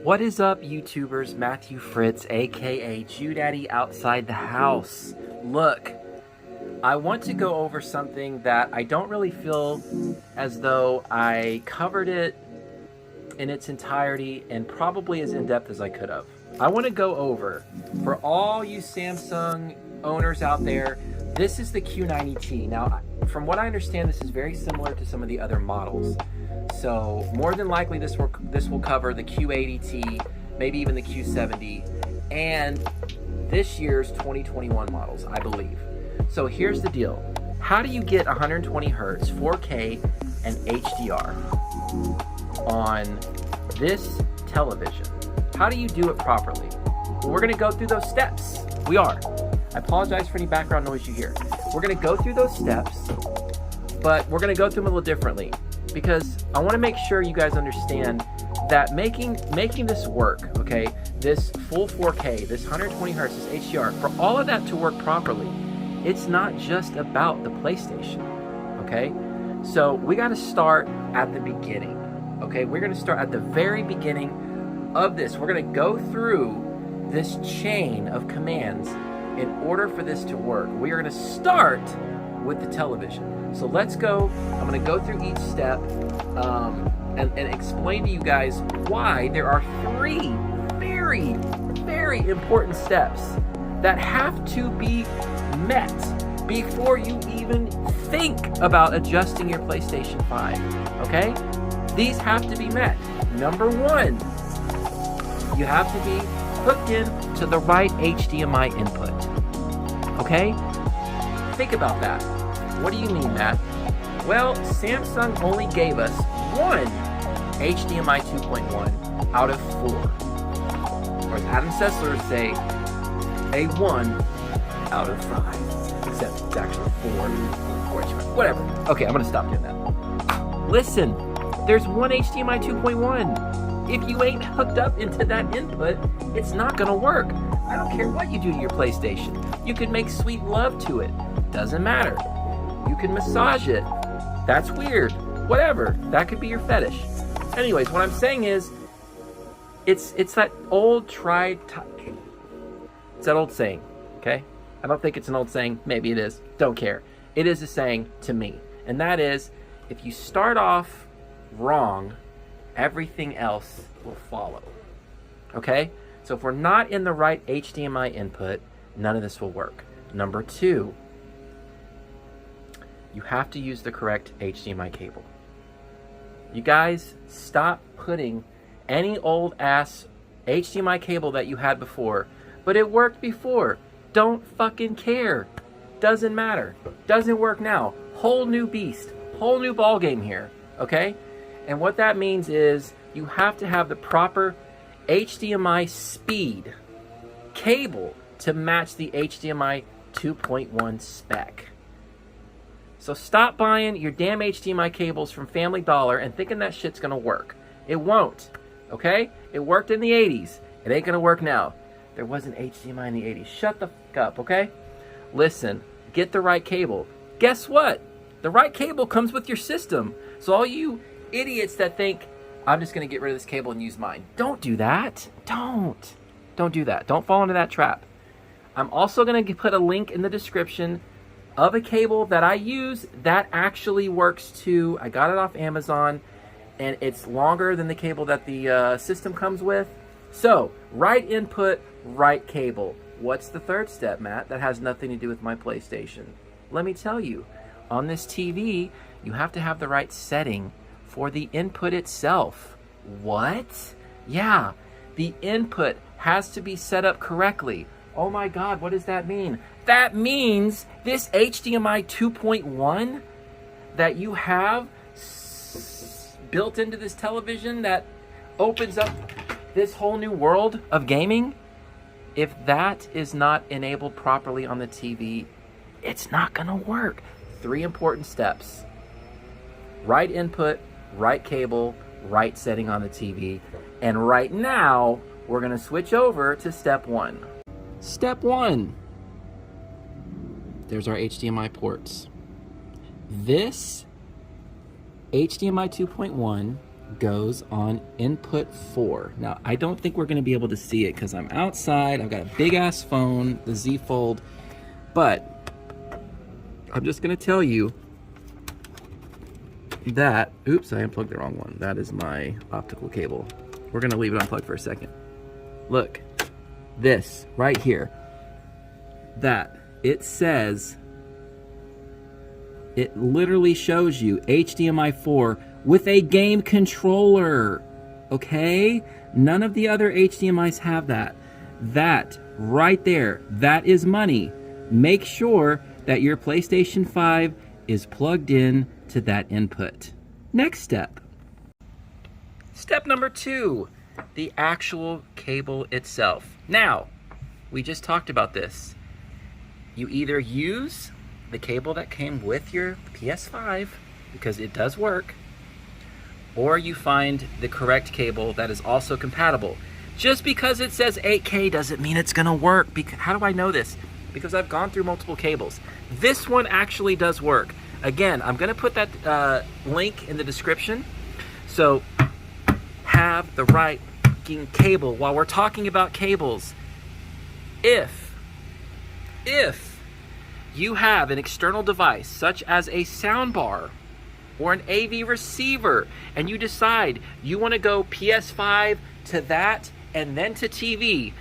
What is up, YouTubers? Matthew Fritz, aka Jew-Daddy outside the house. Look, I want to go over something that I don't really feel as though I covered it in its entirety and probably as in-depth as I could have. I want to go over, for all you Samsung owners out there, this is the Q90T. Now, from what I understand, this is very similar to some of the other models. So more than likely this will cover the Q80T, maybe even the Q70, and this year's 2021 models, I believe. So here's the deal. How do you get 120 Hertz, 4K, and HDR on this television? How do you do it properly? Well, we're gonna go through those steps. We are. I apologize for any background noise you hear. We're gonna go through those steps, but we're gonna go through them a little differently, because I want to make sure you guys understand that making this work, okay, this full 4K, this 120 Hertz, this HDR, for all of that to work properly, it's not just about the PlayStation, okay? So we got to start at the beginning, okay? We're going to start at the very beginning of this. We're going to go through this chain of commands in order for this to work. We are going to start with the television. So let's go. I'm going to go through each step and explain to you guys why there are three very, very important steps that have to be met before you even think about adjusting your PlayStation 5, okay? These have to be met. Number one, you have to be hooked in to the right HDMI input, okay? Think about that. What do you mean, Matt? Well, Samsung only gave us one HDMI 2.1 out of 4. Or as Adam Sessler would say, a 1 out of 5. Except it's actually 4, whatever. Okay, I'm gonna stop doing that. Listen, there's one HDMI 2.1. If you ain't hooked up into that input, it's not gonna work. I don't care what you do to your PlayStation. You can make sweet love to it. Doesn't matter. You can massage it. That's weird. Whatever. That could be your fetish. Anyways, what I'm saying is, it's that old it's that old saying, okay? I don't think it's an old saying. Maybe it is. Don't care. It is a saying to me. And that is, if you start off wrong, everything else will follow. Okay? So if we're not in the right HDMI input, none of this will work. Number two, you have to use the correct HDMI cable. You guys, stop putting any old ass HDMI cable that you had before, but it worked before. Don't fucking care. Doesn't matter. Doesn't work now. Whole new beast. Whole new ball game here. Okay? And what that means is you have to have the proper HDMI speed cable to match the HDMI 2.1 spec. So stop buying your damn HDMI cables from Family Dollar and thinking that shit's gonna work. It won't, okay? It worked in the 80s. It ain't gonna work now. There wasn't HDMI in the 80s. Shut the fuck up, okay? Listen, get the right cable. Guess what? The right cable comes with your system. So all you idiots that think, I'm just gonna get rid of this cable and use mine. Don't do that. Don't do that. Don't fall into that trap. I'm also gonna put a link in the description of a cable that I use that actually works too. I got it off Amazon, and it's longer than the cable that the system comes with. So, right input, right cable. What's the third step, Matt? That has nothing to do with my PlayStation. Let me tell you, on this TV, you have to have the right setting for the input itself. What? Yeah, the input has to be set up correctly. Oh my God, what does that mean? That means this HDMI 2.1 that you have built into this television that opens up this whole new world of gaming, if that is not enabled properly on the TV, it's not gonna work. 3 important steps. Right input, right cable, right setting on the TV. And right now, we're gonna switch over to step 1. Step 1. There's our HDMI ports. This HDMI 2.1 goes on input 4. Now, I don't think we're going to be able to see it because I'm outside. I've got a big ass phone, the Z Fold, but I'm just going to tell you that, oops, I unplugged the wrong one. That is my optical cable. We're going to leave it unplugged for a second. Look, this right here, that it says, it literally shows you HDMI 4 with a game controller, okay? None of the other HDMIs have that. That right there, that is money. Make sure that your PlayStation 5 is plugged in to that input. Next step. Step number 2, the actual cable itself. Now, we just talked about this. You either use the cable that came with your PS5, because it does work, or you find the correct cable that is also compatible. Just because it says 8K doesn't mean it's gonna work. How do I know this? Because I've gone through multiple cables. This one actually does work. Again, I'm gonna put that link in the description. So have the right fucking cable. While we're talking about cables, if you have an external device such as a soundbar or an AV receiver, and you decide you want to go PS5 to that and then to TV,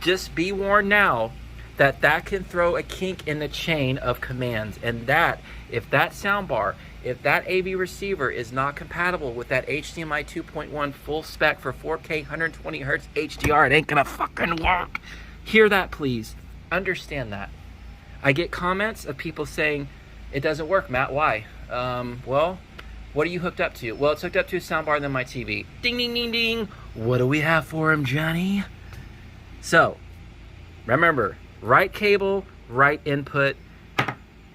just be warned now that that can throw a kink in the chain of commands, and that if that soundbar, if that AV receiver is not compatible with that HDMI 2.1 full spec for 4K 120 Hertz HDR, it ain't gonna fucking work. Hear that, please. Understand that. I get comments of people saying, it doesn't work, Matt, why? Well, what are you hooked up to? Well, it's hooked up to a soundbar and then my TV. Ding, ding, ding, ding. What do we have for him, Johnny? So, remember, right cable, right input.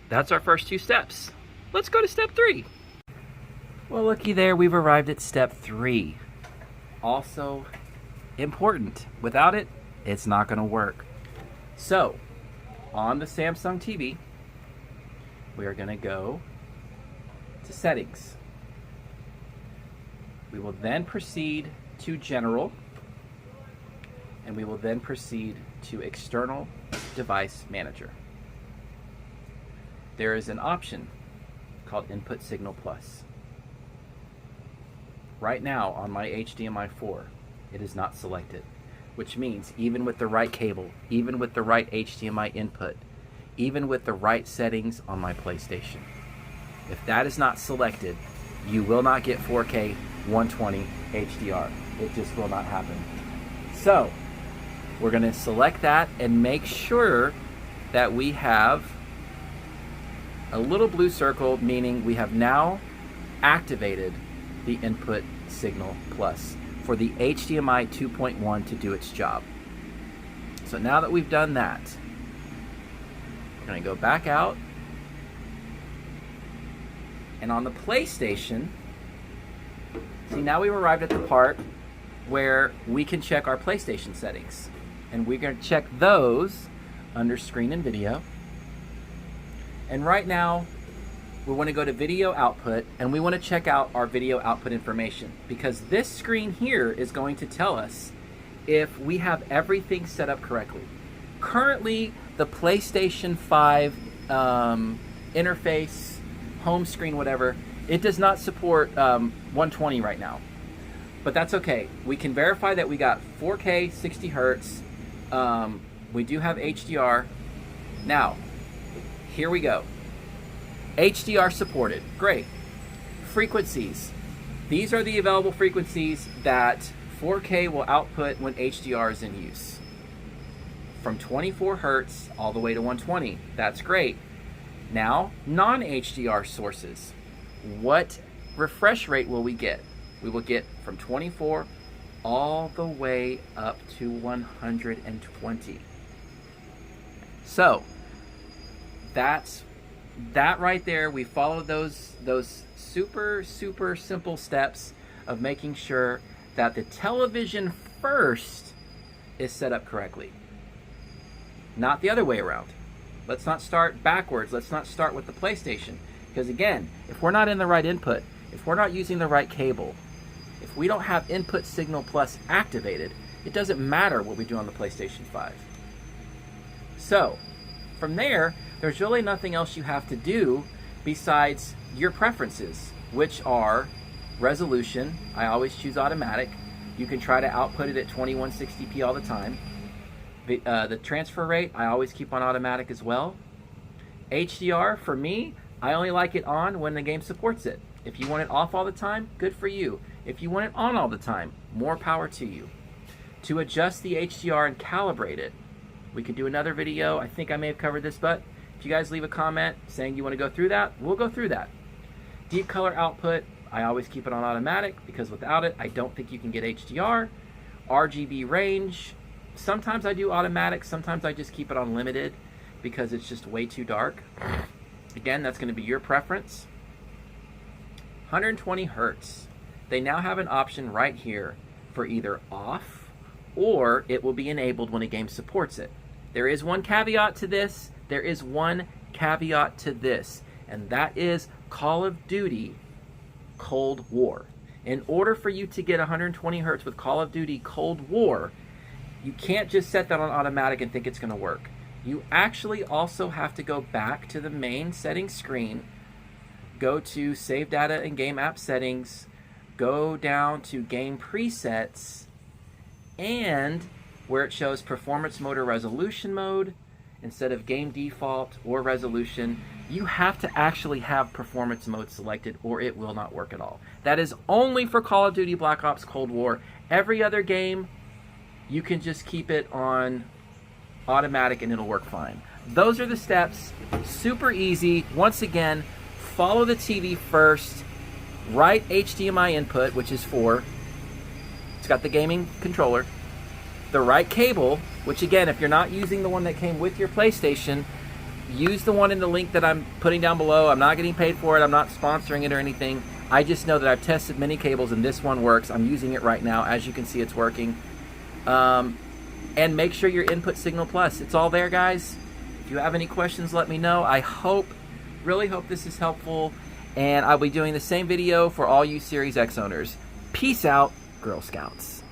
That's our first 2 steps. Let's go to step 3. Well, looky there, we've arrived at step 3. Also important. Without it, it's not gonna work. So, on the Samsung TV, we are gonna go to settings. We will then proceed to general, and we will then proceed to external device manager. There is an option called Input Signal Plus. Right now on my HDMI 4, it is not selected, which means even with the right cable, even with the right HDMI input, even with the right settings on my PlayStation, if that is not selected, you will not get 4K 120 HDR. It just will not happen. So, we're going to select that and make sure that we have a little blue circle, meaning we have now activated the Input Signal Plus for the HDMI 2.1 to do its job. So now that we've done that, we're going to go back out, and on the PlayStation, see, now we've arrived at the part where we can check our PlayStation settings, and we're going to check those under Screen and Video. And right now, we want to go to Video Output, and we want to check out our video output information, because this screen here is going to tell us if we have everything set up correctly. Currently, the PlayStation 5 interface, home screen, whatever, it does not support 120 right now. But that's okay. We can verify that we got 4K 60 Hertz. We do have HDR. Now, here we go. HDR supported. Great. Frequencies. These are the available frequencies that 4K will output when HDR is in use. From 24 Hertz all the way to 120. That's great. Now, non-HDR sources. What refresh rate will we get? We will get from 24 all the way up to 120. So, that's that right there. We followed those super simple steps of making sure that the television first is set up correctly, not the other way around. Let's not start backwards. Let's not start with the PlayStation, because again, if we're not in the right input, if we're not using the right cable, If we don't have Input Signal Plus activated, it doesn't matter what we do on the PlayStation 5. So, from there, there's really nothing else you have to do besides your preferences, which are resolution. I always choose automatic. You can try to output it at 2160p all the time. The transfer rate, I always keep on automatic as well. HDR, for me, I only like it on when the game supports it. If you want it off all the time, good for you. If you want it on all the time, more power to you. To adjust the HDR and calibrate it, we could do another video. I think I may have covered this, but if you guys leave a comment saying you want to go through that, we'll go through that. Deep color output, I always keep it on automatic because without it, I don't think you can get HDR. RGB range, sometimes I do automatic, sometimes I just keep it on limited because it's just way too dark. Again, that's going to be your preference. 120 Hertz. They now have an option right here for either off or it will be enabled when a game supports it. There is one caveat to this. And that is Call of Duty Cold War. In order for you to get 120 Hertz with Call of Duty Cold War, you can't just set that on automatic and think it's going to work. You actually also have to go back to the main settings screen, go to Save Data and Game App Settings, go down to Game Presets, and where it shows Performance Mode or Resolution Mode, instead of Game Default or Resolution, you have to actually have Performance Mode selected or it will not work at all. That is only for Call of Duty Black Ops Cold War. Every other game, you can just keep it on automatic and it'll work fine. Those are the steps. Super easy. Once again, follow the TV first. Right HDMI input, which is 4. It's got the gaming controller. The right cable, which again, if you're not using the one that came with your PlayStation, use the one in the link that I'm putting down below. I'm not getting paid for it. I'm not sponsoring it or anything. I just know that I've tested many cables and this one works. I'm using it right now. As you can see, it's working. And make sure your Input Signal Plus. It's all there, guys. If you have any questions, let me know. I really hope this is helpful. And I'll be doing the same video for all you Series X owners. Peace out, Girl Scouts.